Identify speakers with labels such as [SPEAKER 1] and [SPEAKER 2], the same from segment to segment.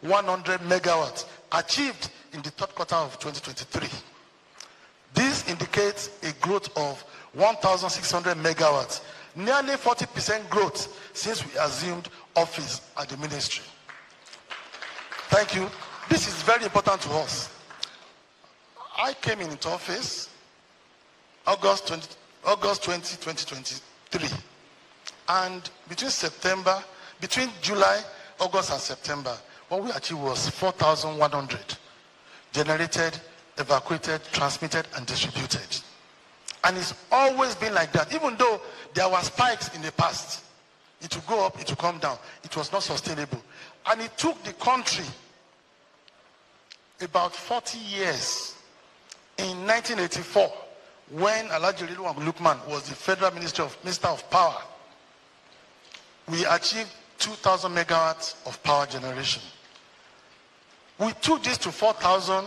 [SPEAKER 1] 100 megawatts achieved in the third quarter of 2023. This indicates a growth of 1,600 megawatts, nearly 40% growth since we assumed office at the ministry. Thank you. This is very important to us. I came into office August 20, 2023, and between July, August, and September, what we achieved was 4,100 generated, evacuated, transmitted, and distributed. And it's always been like that. Even though there were spikes in the past, it will go up, it will come down. It was not sustainable. And it took the country about 40 years. In 1984, when Alhaji Rilwan Lukman was the Federal Minister of Power, we achieved 2,000 megawatts of power generation. We took this to 4,000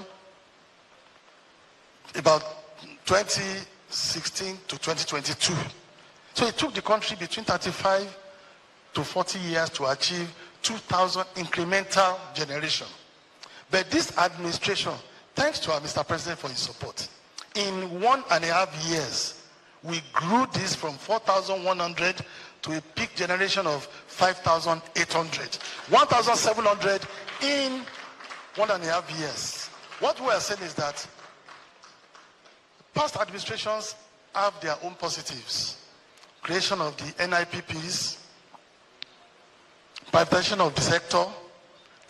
[SPEAKER 1] about 2016 to 2022. So it took the country between 35 to 40 years to achieve 2,000 incremental generation. But this administration, thanks to our Mr. President for his support, in 1.5 years, we grew this from 4,100 to a peak generation of 5,800, 1,700 in 1.5 years. What we are saying is that past administrations have their own positives. Creation of the NIPPs, privatization of the sector,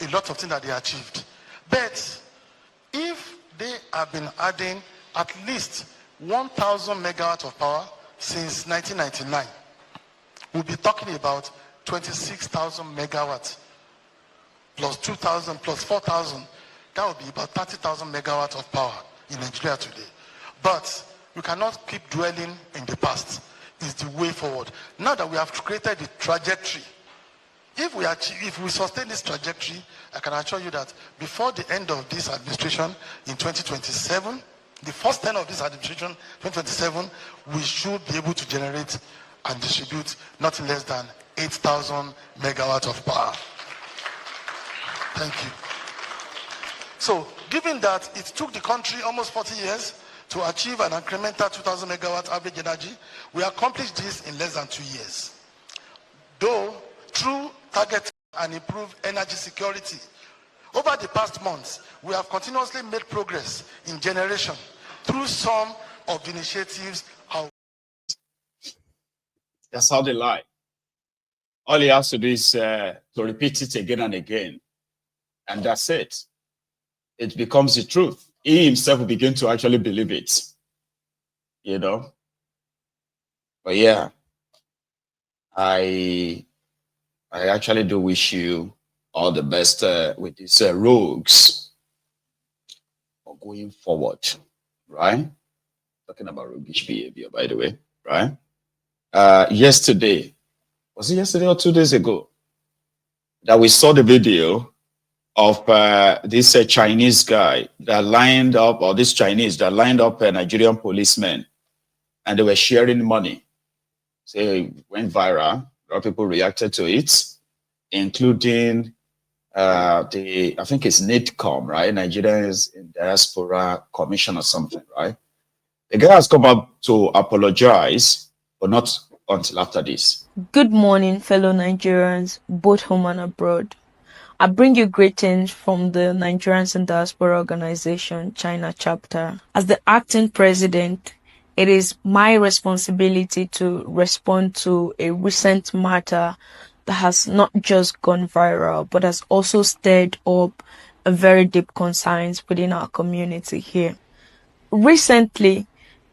[SPEAKER 1] a lot of things that they achieved. But if they have been adding at least 1,000 megawatts of power since 1999, we'll be talking about 26,000 megawatts plus 2,000 plus 4,000. That would be about 30,000 megawatts of power in Nigeria today. But we cannot keep dwelling in the past. It's the way forward. Now that we have created the trajectory, if we sustain this trajectory, I can assure you that before the end of this administration in 2027, the first 10 of this administration, 2027, we should be able to generate and distribute nothing less than 8,000 megawatts of power. Thank you. So, given that it took the country almost 40 years to achieve an incremental 2,000 megawatts average energy, we accomplished this in less than 2 years. Though, through targeting and improved energy security, over the past months, we have continuously made progress in generation through some of the initiatives.
[SPEAKER 2] That's how they lie. All he has to do is to repeat it again and again. And that's it. It becomes the truth. He himself will begin to actually believe it. You know? But yeah, I actually do wish you all the best with these rogues going forward, right? Talking about roguish behavior, by the way, right? Yesterday, was it yesterday or 2 days ago, that we saw the video of this Chinese guy that lined up, or this Chinese that lined up Nigerian policemen, and they were sharing money. So it went viral. A lot of people reacted to it, including I think it's NIDCOM, right? Nigerians in Diaspora Commission or something, right? The guy has come up to apologize, but not until after this.
[SPEAKER 3] Good morning, fellow Nigerians, both home and abroad. I bring you greetings from the Nigerians in Diaspora Organization, China chapter. As the acting president, it is my responsibility to respond to a recent matter that has not just gone viral, but has also stirred up a very deep concerns within our community here. Recently,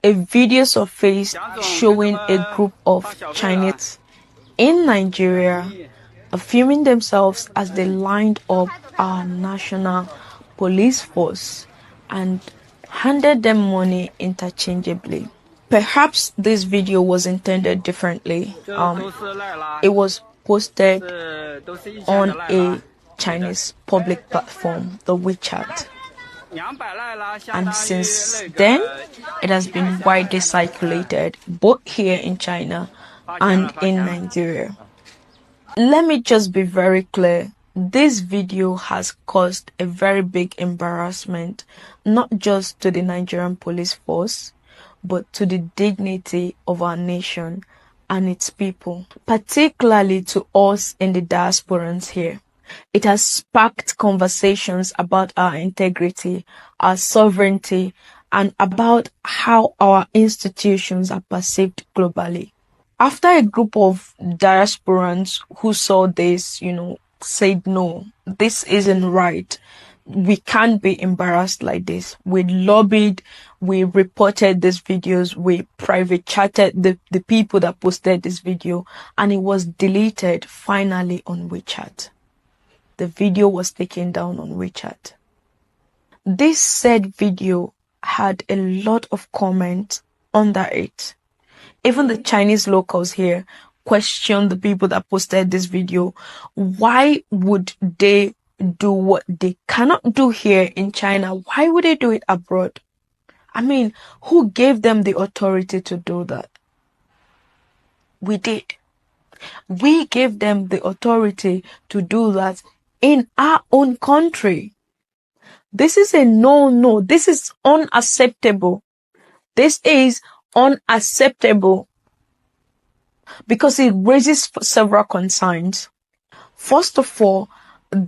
[SPEAKER 3] a video surfaced showing a group of Chinese in Nigeria are filming themselves as they lined up our national police force and handed them money interchangeably. Perhaps this video was intended differently. It was posted on a Chinese public platform, the WeChat. And since then, it has been widely circulated, both here in China and in Nigeria. Let me just be very clear. This video has caused a very big embarrassment, not just to the Nigerian police force, but to the dignity of our nation and its people, particularly to us in the diasporans here. It has sparked conversations about our integrity, our sovereignty, and about how our institutions are perceived globally. After a group of diasporans who saw this, said, no, this isn't right. We can't be embarrassed like this. We lobbied, we reported these videos, we private chatted the people that posted this video, and it was deleted finally on WeChat. The video was taken down on WeChat. This said video had a lot of comments under it. Even the Chinese locals here questioned the people that posted this video. Why would they do what they cannot do here in China? Why would they do it abroad? I mean, who gave them the authority to do that? We did. We gave them the authority to do that in our own country. This is a no. This is unacceptable. This is unacceptable because it raises several concerns. First of all,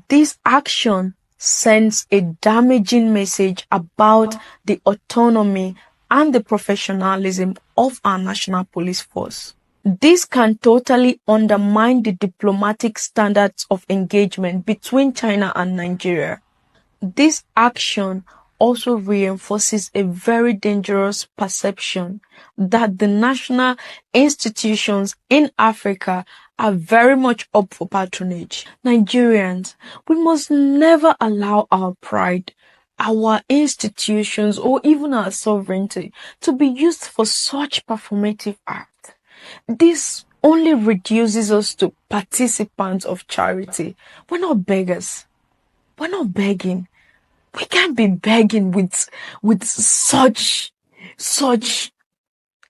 [SPEAKER 3] this action sends a damaging message about the autonomy and the professionalism of our national police force. This can totally undermine the diplomatic standards of engagement between China and Nigeria. This action also reinforces a very dangerous perception that the national institutions in Africa are very much up for patronage. Nigerians, we must never allow our pride, our institutions, or even our sovereignty to be used for such performative acts. This only reduces us to participants of charity. We're not beggars. We're not begging. We can't be begging with such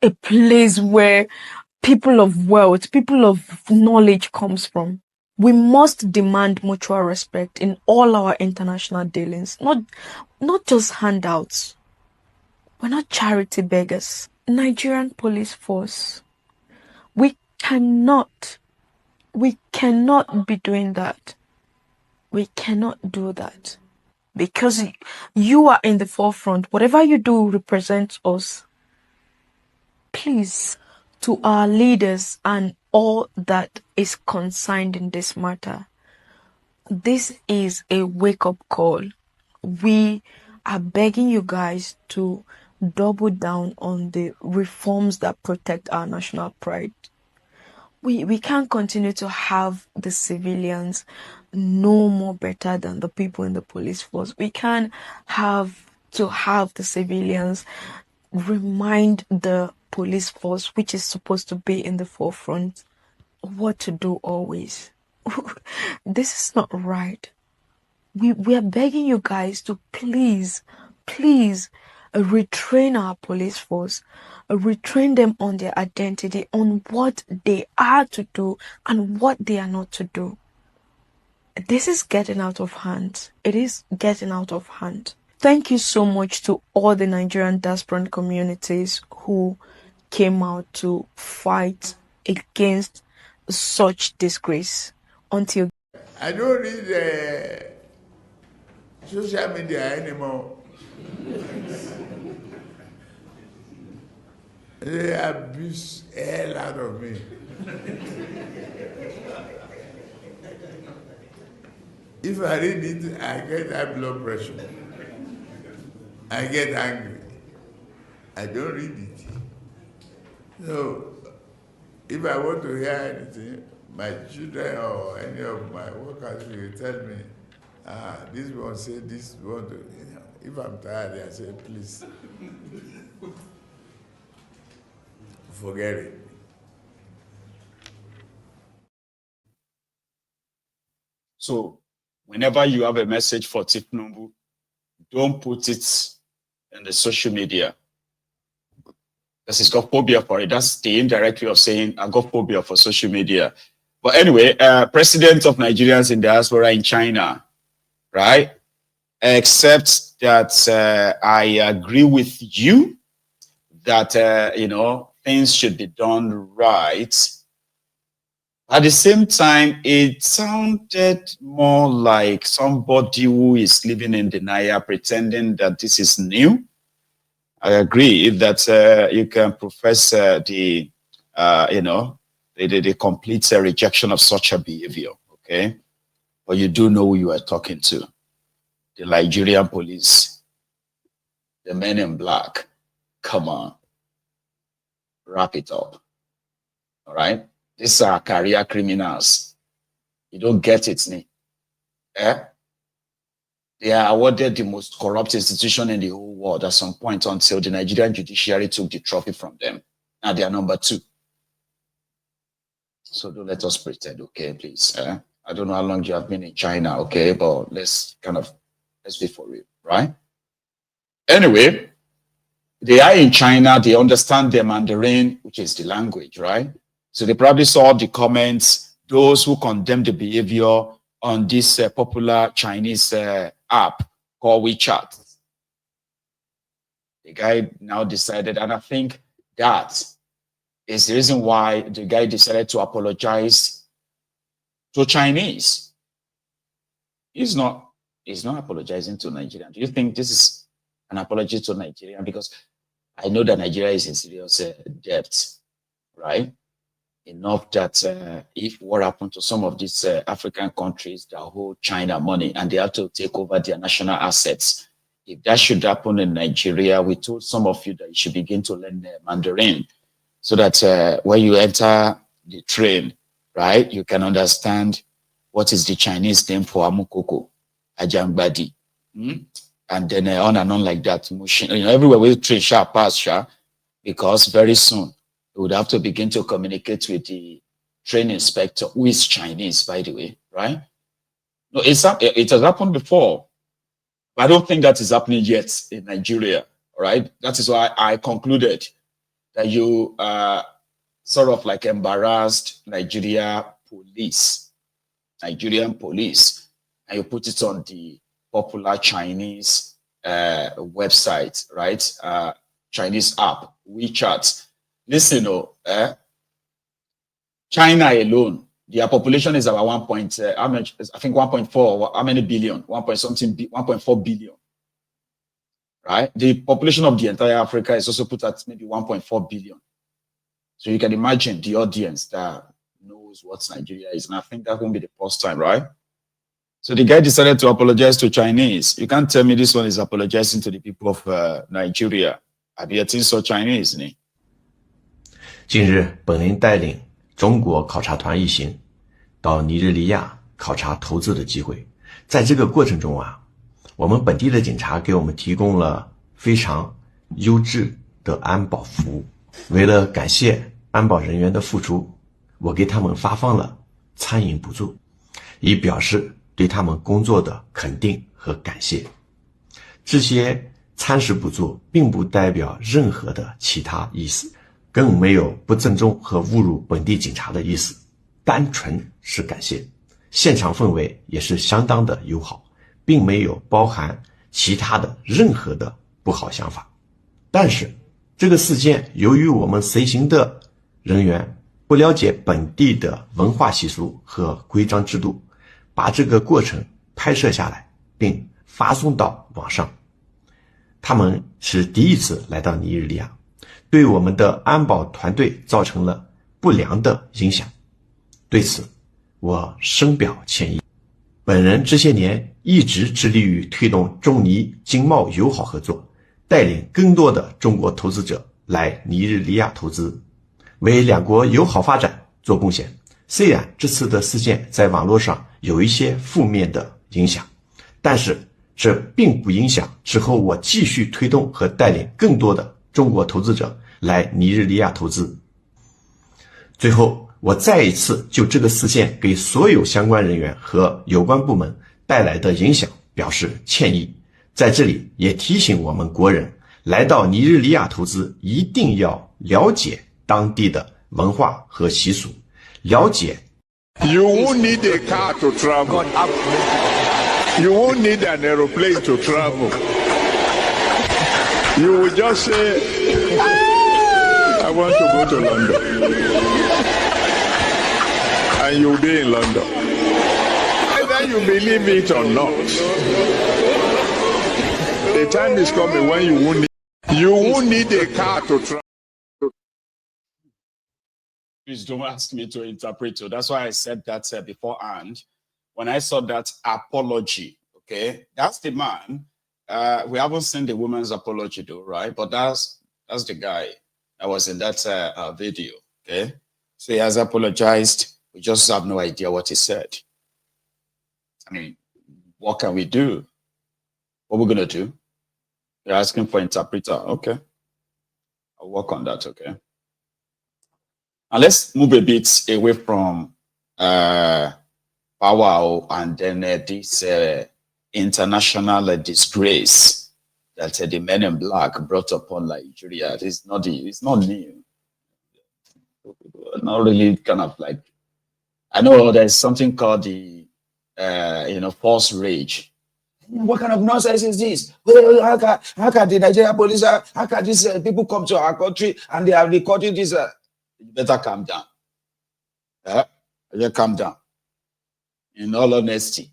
[SPEAKER 3] a place where people of wealth, people of knowledge comes from. We must demand mutual respect in all our international dealings, not just handouts. We're not charity beggars. Nigerian police force, we cannot be doing that. We cannot do that. Because you are in the forefront. Whatever you do represents us. Please, to our leaders and all that is concerned in this matter, this is a wake-up call. We are begging you guys to double down on the reforms that protect our national pride. We can't continue to have the civilians know more better than the people in the police force. We can't have the civilians remind the police force, which is supposed to be in the forefront, what to do always. This is not right. We are begging you guys to please retrain our police force, retrain them on their identity, on what they are to do and what they are not to do. This is getting out of hand. It is getting out of hand. Thank you so much to all the Nigerian diaspora communities who came out to fight against such disgrace. Until
[SPEAKER 4] I don't read social media anymore. They abuse the hell out of me. If I read it, I get high blood pressure. I get angry. I don't read it. So, if I want to hear anything, my children or any of my workers will tell me, this one say this one. If I'm tired, I say, please, forget it.
[SPEAKER 2] So, whenever you have a message for Tipnumbu, don't put it in the social media. Because it's got phobia for it. That's the indirect way of saying I got phobia for social media. But anyway, president of Nigerians in diaspora in China, right? Except that I agree with you that, things should be done right. At the same time, it sounded more like somebody who is living in denial, pretending that this is new. I agree that you can profess the complete rejection of such a behavior, okay? But you do know who you are talking to. The Nigerian police, the men in black. Come on, wrap it up, all right? These are career criminals. You don't get it, eh? They are awarded the most corrupt institution in the whole world at some point until the Nigerian judiciary took the trophy from them. Now they are number 2. So don't let us pretend, okay, please. I don't know how long you have been in China, okay, but let's be for real, right? Anyway, they are in China, they understand the Mandarin, which is the language, right? So they probably saw the comments, those who condemn the behavior on this popular Chinese app called WeChat. The guy now decided, and I think that is the reason why the guy decided to apologize to Chinese. He's not apologizing to Nigeria. Do you think this is an apology to Nigeria? Because I know that Nigeria is in serious debt, right? Enough that if what happened to some of these African countries that hold China money and they have to take over their national assets, if that should happen in Nigeria, we told some of you that you should begin to learn Mandarin so that when you enter the train, right, you can understand what is the Chinese name for Amukoko, Ajangbadi, and then on and on like that. Everywhere we train shall pass, because very soon we would have to begin to communicate with the train inspector, who is Chinese, by the way, right? No, it has happened before, but I don't think that is happening yet in Nigeria, right? That is why I concluded that you sort of like embarrassed Nigerian police, and you put it on the popular Chinese website, right? Chinese app, WeChat. Listen, China alone, their population is about 1.4, how many billion? 1.4 billion, right? The population of the entire Africa is also put at maybe 1.4 billion. So you can imagine the audience that knows what Nigeria is. And I think that won't be the first time, right? So the guy decided to apologize to Chinese. You can't tell me this one is apologizing to the people of Nigeria. Have you seen so Chinese?
[SPEAKER 5] 近日，本人带领中国考察团一行到尼日利亚考察投资的机会。在这个过程中我们本地的警察给我们提供了非常优质的安保服务。为了感谢安保人员的付出，我给他们发放了餐饮补助，以表示对他们工作的肯定和感谢。这些餐食补助并不代表任何的其他意思，更没有不尊重和侮辱本地警察的意思，单纯是感谢。现场氛围也是相当的友好，并没有包含其他的任何的不好想法。但是这个事件由于我们随行的人员不了解本地的文化习俗和规章制度，把这个过程拍摄下来并发送到网上。他们是第一次来到尼日利亚，对我们的安保团队造成了不良的影响，对此我深表歉意。本人这些年一直致力于推动中尼经贸友好合作，带领更多的中国投资者来尼日利亚投资，为两国友好发展做贡献。虽然这次的事件在网络上有一些负面的影响，但是这并不影响之后我继续推动和带领更多的中国投资者来尼日利亚投资。最后，我再一次就这个事件给所有相关人员和有关部门带来的影响表示歉意。在这里也提醒我们国人，来到尼日利亚投资一定要了解当地的文化和习俗，了解
[SPEAKER 4] You won't need a car to travel. You won't need an aeroplane to travel. You will just say, I want to go to London. And you'll be in London. Whether you believe it or not, the time is coming when you won't need a car to travel.
[SPEAKER 2] Please don't ask me to interpret. So that's why I said that beforehand. When I saw that apology, okay, that's the man. We haven't seen the woman's apology though, right? But that's the guy that was in that video, okay? So he has apologized. We just have no idea what he said. I mean, what can we do? What we're gonna do? You're asking for interpreter, okay? I'll work on that, okay? And let's move a bit away from power and then this international disgrace that the men in black brought upon Nigeria. It's not new. Not really kind of like, I know there's something called the false rage. What kind of nonsense is this? How can the Nigerian police, how can these people come to our country and they are recording this? You better calm down. You calm down. In all honesty,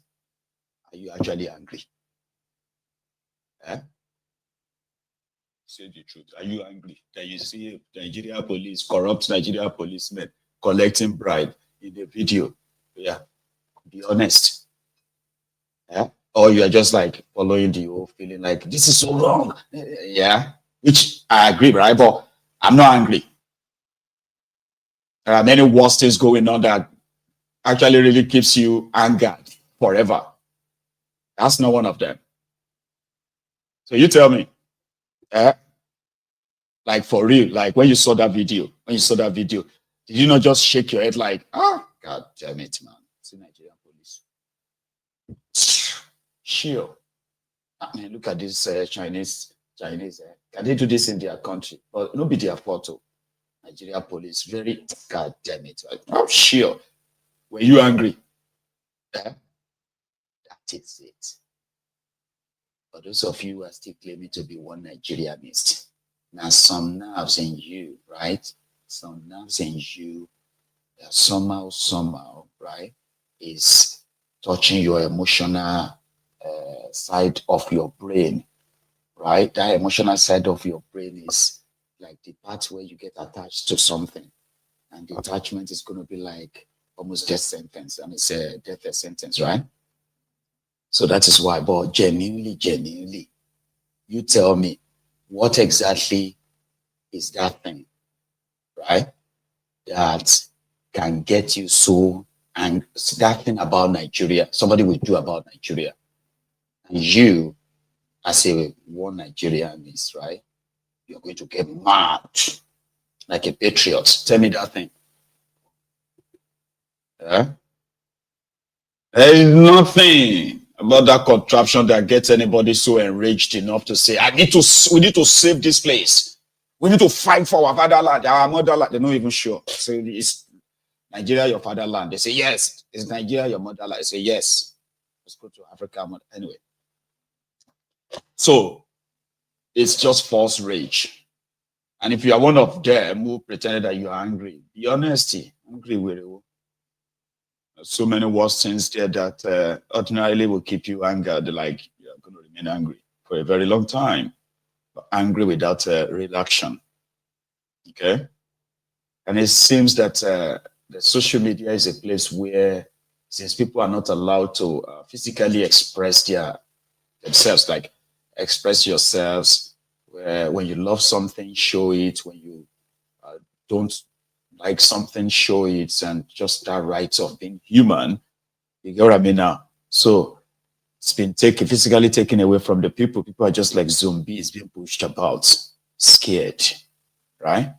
[SPEAKER 2] are you actually angry? Say the truth. Are you angry that you see Nigeria police, corrupt Nigeria policemen collecting bribe in the video? Yeah, be honest. Or you are just like following the whole feeling like this is so wrong. Yeah, which I agree, right? But I'm not angry. There are many worse things going on that actually really keeps you angered forever. That's not one of them. So you tell me, like for real, like when you saw that video, did you not just shake your head like, oh, God damn it, man. It's the Nigerian police. Sure. I mean, look at this Chinese. Can they do this in their country? But it'll be their photo. Nigeria police, very, God damn it. I'm sure. Were you angry? That is it. For those of you who are still claiming to be one Nigerianist, now some nerves in you, right? Some nerves in you that somehow, right, is touching your emotional side of your brain, right? That emotional side of your brain is like the part where you get attached to something, and the attachment is going to be like almost death sentence, and it's a death sentence, right? So that is why, but genuinely, you tell me what exactly is that thing, right? That can get you so, and that thing about Nigeria, somebody will do about Nigeria, and you, as a one Nigerianist, right? You're going to get mad like a patriot. Tell me that thing. There is nothing about that contraption that gets anybody so enraged enough to say, we need to save this place. We need to fight for our fatherland, our motherland. They're not even sure. So is Nigeria your fatherland? They say, yes. Is Nigeria your motherland? I say, yes. Let's go to Africa. Anyway. So it's just false rage. And if you are one of them who pretended that you are angry, be honesty. Angry with you. So many worse things there that ordinarily will keep you angered, like you're going to remain angry for a very long time, but angry without real action. Okay? And it seems that the social media is a place where, since people are not allowed to physically express themselves, like express yourselves, when you love something, show it. When you don't like something, show it, and just that right of being human. You get what I mean now? So it's been physically taken away from the people. People are just like zombies being pushed about, scared, right?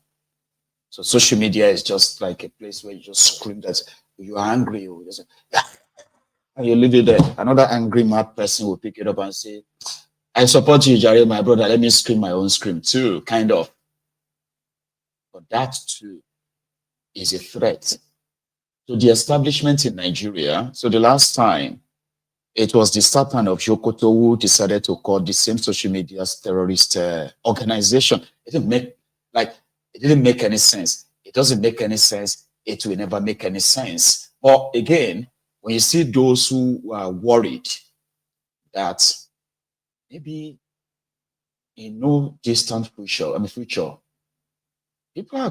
[SPEAKER 2] So social media is just like a place where you just scream that you are angry, or just, and you leave it there. Another angry mad person will pick it up and say, I support you, Jerry, my brother. Let me scream my own scream too, kind of. But that too is a threat. to the establishment in Nigeria. So the last time, it was the Satan of Yokoto who decided to call the same social media terrorist organization. It didn't make any sense. It doesn't make any sense. It will never make any sense. But again, when you see those who are worried that maybe in no distant future, people are